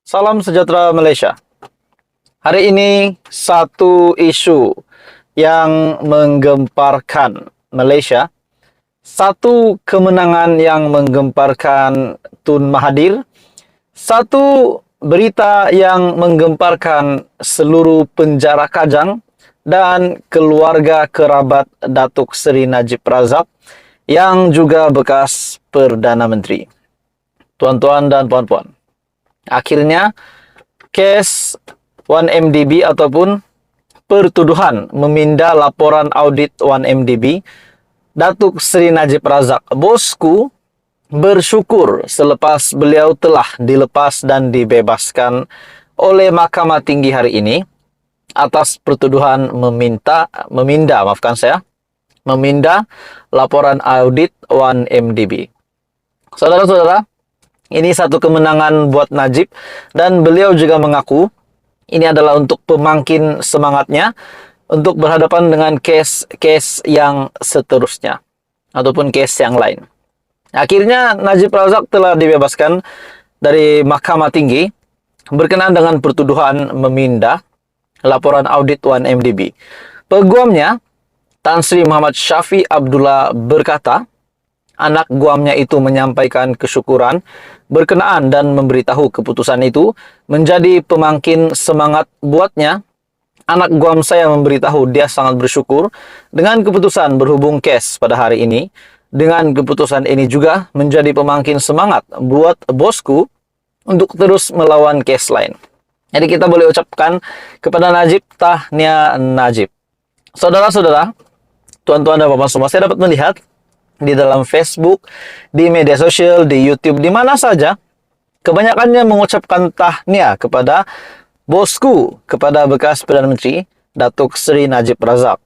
Salam sejahtera Malaysia. Hari ini satu isu yang menggemparkan Malaysia, satu kemenangan yang menggemparkan Tun Mahathir, satu berita yang menggemparkan seluruh penjara Kajang dan keluarga kerabat Datuk Seri Najib Razak yang juga bekas Perdana Menteri. Tuan-tuan dan puan-puan, akhirnya kes 1MDB ataupun pertuduhan meminda laporan audit 1MDB Datuk Seri Najib Razak, bosku, bersyukur selepas beliau telah dilepas dan dibebaskan oleh Mahkamah Tinggi hari ini atas pertuduhan meminda laporan audit 1MDB. Saudara-saudara, ini satu kemenangan buat Najib dan beliau juga mengaku ini adalah untuk pemangkin semangatnya untuk berhadapan dengan kes-kes yang seterusnya ataupun kes yang lain. Akhirnya Najib Razak telah dibebaskan dari Mahkamah Tinggi berkenaan dengan pertuduhan meminda laporan audit 1MDB. Peguamnya Tan Sri Muhammad Syafi Abdullah berkata, anak guamnya itu menyampaikan kesyukuran berkenaan dan memberitahu keputusan itu menjadi pemangkin semangat buatnya. Anak guam saya memberitahu dia sangat bersyukur dengan keputusan berhubung kes pada hari ini. Dengan keputusan ini juga menjadi pemangkin semangat buat bosku untuk terus melawan kes lain. Jadi kita boleh ucapkan kepada Najib, tahniah Najib. Saudara-saudara, tuan-tuan dan bapak semua, saya dapat melihat di dalam Facebook, di media sosial, di YouTube, di mana saja, kebanyakannya mengucapkan tahniah kepada bosku, kepada bekas Perdana Menteri, Datuk Seri Najib Razak.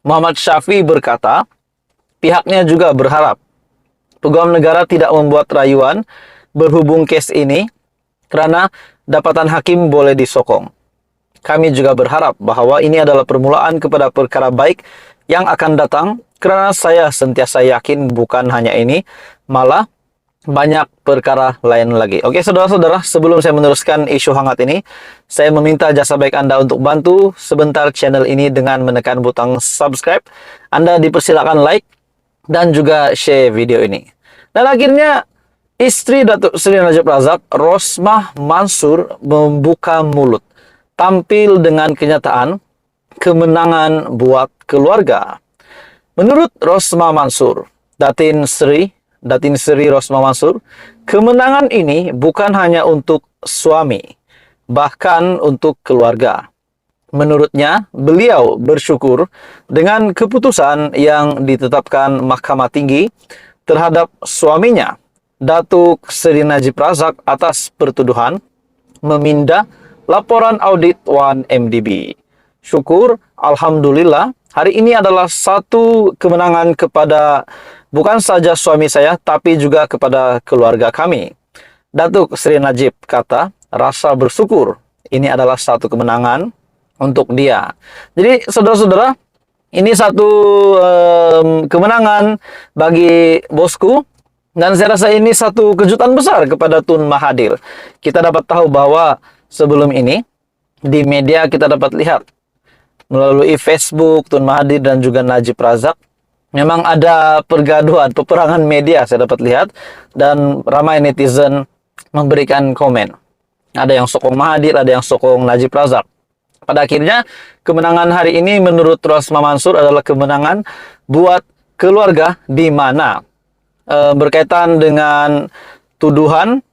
Muhammad Syafi berkata, pihaknya juga berharap Peguam Negara tidak membuat rayuan berhubung kes ini kerana dapatan hakim boleh disokong. Kami juga berharap bahawa ini adalah permulaan kepada perkara baik yang akan datang kerana saya sentiasa yakin bukan hanya ini, malah banyak perkara lain lagi. Oke, saudara-saudara, sebelum saya meneruskan isu hangat ini, saya meminta jasa baik Anda untuk bantu sebentar channel ini dengan menekan butang subscribe. Anda dipersilakan like dan juga share video ini. Dan akhirnya, istri Datuk Seri Najib Razak, Rosmah Mansur, membuka mulut, tampil dengan kenyataan kemenangan buat keluarga. Menurut Rosmah Mansur, Datin Seri Rosmah Mansur, kemenangan ini bukan hanya untuk suami, bahkan untuk keluarga. Menurutnya, beliau bersyukur dengan keputusan yang ditetapkan Mahkamah Tinggi terhadap suaminya, Datuk Seri Najib Razak, atas pertuduhan meminda laporan audit 1MDB. Syukur, alhamdulillah, hari ini adalah satu kemenangan kepada bukan saja suami saya, tapi juga kepada keluarga kami. Datuk Seri Najib kata, rasa bersyukur ini adalah satu kemenangan untuk dia. Jadi, saudara-saudara, ini satu kemenangan bagi bosku. Dan saya rasa ini satu kejutan besar kepada Tun Mahathir. Kita dapat tahu bahwa sebelum ini, di media kita dapat lihat melalui Facebook, Tun Mahathir dan juga Najib Razak, memang ada pergaduhan, peperangan media saya dapat lihat, dan ramai netizen memberikan komen. Ada yang sokong Mahathir, ada yang sokong Najib Razak. Pada akhirnya, kemenangan hari ini menurut Rosmah Mansur adalah kemenangan buat keluarga, di mana berkaitan dengan tuduhan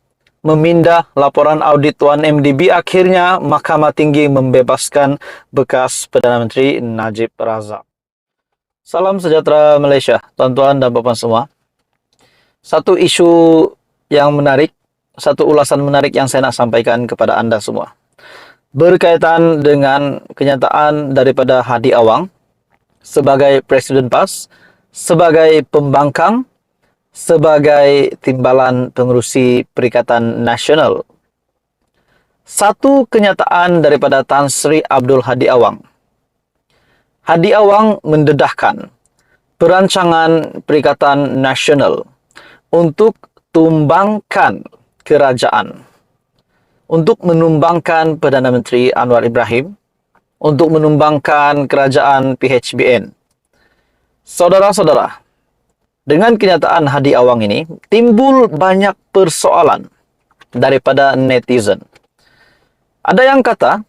memindah laporan audit 1MDB, akhirnya Mahkamah Tinggi membebaskan bekas Perdana Menteri Najib Razak. Salam sejahtera Malaysia, tuan-tuan dan puan semua. Satu isu yang menarik, satu ulasan menarik yang saya nak sampaikan kepada anda semua, berkaitan dengan kenyataan daripada Hadi Awang sebagai Presiden PAS, sebagai pembangkang, sebagai timbalan pengerusi Perikatan Nasional. Satu kenyataan daripada Tan Sri Abdul Hadi Awang. Hadi Awang mendedahkan perancangan Perikatan Nasional untuk tumbangkan kerajaan, untuk menumbangkan Perdana Menteri Anwar Ibrahim, untuk menumbangkan kerajaan PHBN. Saudara-saudara, dengan kenyataan Hadi Awang ini, timbul banyak persoalan daripada netizen. Ada yang kata,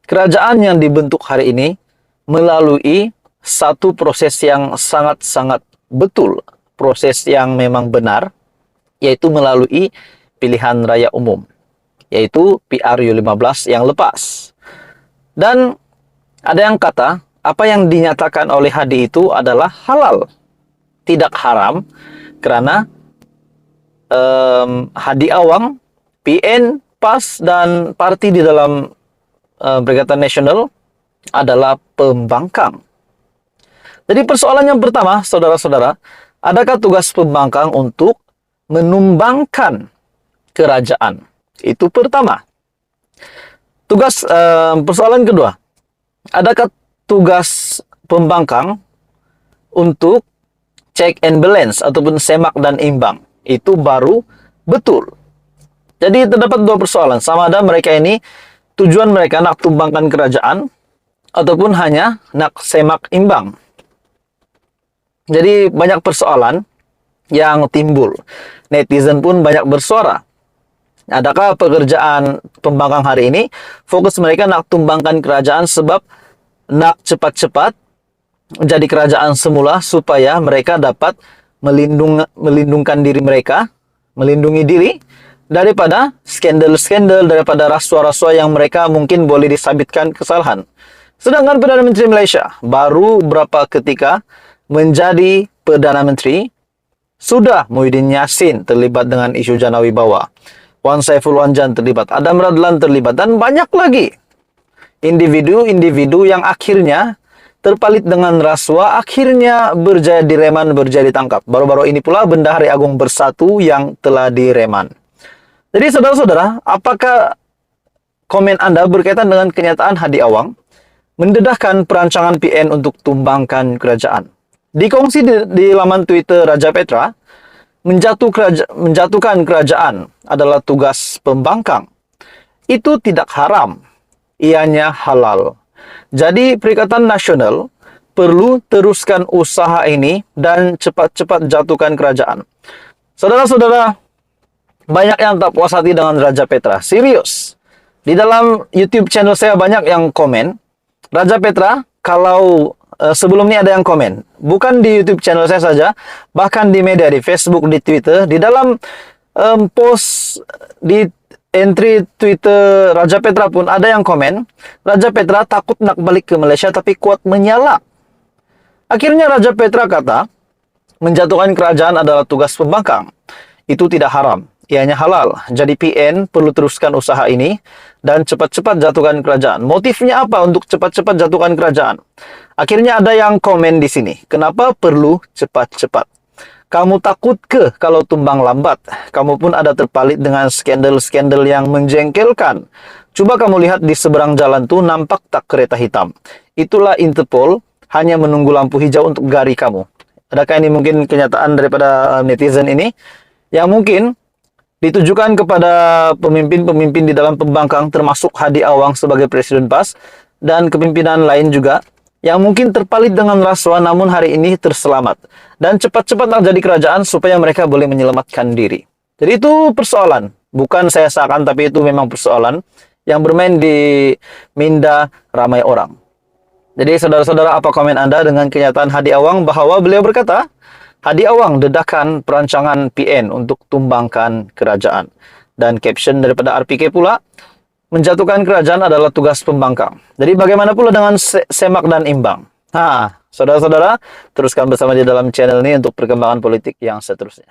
kerajaan yang dibentuk hari ini melalui satu proses yang sangat-sangat betul, proses yang memang benar, yaitu melalui pilihan raya umum, yaitu PRU15 yang lepas. Dan ada yang kata, apa yang dinyatakan oleh Hadi itu adalah halal, tidak haram, karena Hadi Awang, PN, PAS, dan parti di dalam Perikatan Nasional adalah pembangkang. Jadi persoalan yang pertama, saudara-saudara, adakah tugas pembangkang untuk menumbangkan kerajaan? Itu pertama. Persoalan kedua, adakah tugas pembangkang untuk check and balance ataupun semak dan imbang? Itu baru betul. Jadi terdapat dua persoalan, sama ada mereka ini tujuan mereka nak tumbangkan kerajaan ataupun hanya nak semak imbang. Jadi banyak persoalan yang timbul. Netizen pun banyak bersuara. Adakah pekerjaan pembangkang hari ini fokus mereka nak tumbangkan kerajaan sebab nak cepat-cepat jadi kerajaan semula supaya mereka dapat melindungkan diri mereka, melindungi diri daripada skandal-skandal, daripada rasuah-rasuah yang mereka mungkin boleh disabitkan kesalahan. Sedangkan Perdana Menteri Malaysia baru berapa ketika menjadi Perdana Menteri, sudah Muhyiddin Yassin terlibat dengan isu Jana Wibawa, Wan Saiful Wanjan terlibat, Adam Radlan terlibat, dan banyak lagi individu-individu yang akhirnya terpalit dengan rasuah, akhirnya berjaya direman, berjaya ditangkap. Baru-baru ini pula Bendahari Agung Bersatu yang telah direman. Jadi saudara-saudara, apakah komen Anda berkaitan dengan kenyataan Hadi Awang mendedahkan perancangan PN untuk tumbangkan kerajaan? Dikongsi di laman Twitter Raja Petra, menjatuhkan kerajaan adalah tugas pembangkang. Itu tidak haram, ianya halal. Jadi Perikatan Nasional perlu teruskan usaha ini dan cepat-cepat jatuhkan kerajaan. Saudara-saudara, banyak yang tak puas hati dengan Raja Petra. Serius. Di dalam YouTube channel saya banyak yang komen. Raja Petra, kalau sebelum ini ada yang komen. Bukan di YouTube channel saya saja, bahkan di media, di Facebook, di Twitter, di dalam post di entry Twitter Raja Petra pun ada yang komen. Raja Petra takut nak balik ke Malaysia tapi kuat menyala. Akhirnya Raja Petra kata, menjatuhkan kerajaan adalah tugas pembangkang. Itu tidak haram, ianya halal. Jadi PN perlu teruskan usaha ini dan cepat-cepat jatuhkan kerajaan. Motifnya apa untuk cepat-cepat jatuhkan kerajaan? Akhirnya ada yang komen di sini. Kenapa perlu cepat-cepat? Kamu takut ke kalau tumbang lambat? Kamu pun ada terpalit dengan skandal-skandal yang menjengkelkan. Coba kamu lihat di seberang jalan tuh, nampak tak kereta hitam? Itulah Interpol, hanya menunggu lampu hijau untuk gari kamu. Adakah ini mungkin kenyataan daripada netizen ini? Yang mungkin ditujukan kepada pemimpin-pemimpin di dalam pembangkang, termasuk Hadi Awang sebagai Presiden PAS, dan kepimpinan lain juga, yang mungkin terpalit dengan rasuah namun hari ini terselamat. Dan cepat-cepat nak jadi kerajaan supaya mereka boleh menyelamatkan diri. Jadi itu persoalan. Bukan saya sakan, tapi itu memang persoalan yang bermain di minda ramai orang. Jadi saudara-saudara, apa komen Anda dengan kenyataan Hadi Awang bahwa beliau berkata, Hadi Awang dedahkan perancangan PN untuk tumbangkan kerajaan. Dan caption daripada RPK pula, menjatuhkan kerajaan adalah tugas pembangkang. Jadi bagaimana pula dengan semak dan imbang? Saudara-saudara, teruskan bersama di dalam channel ini untuk perkembangan politik yang seterusnya.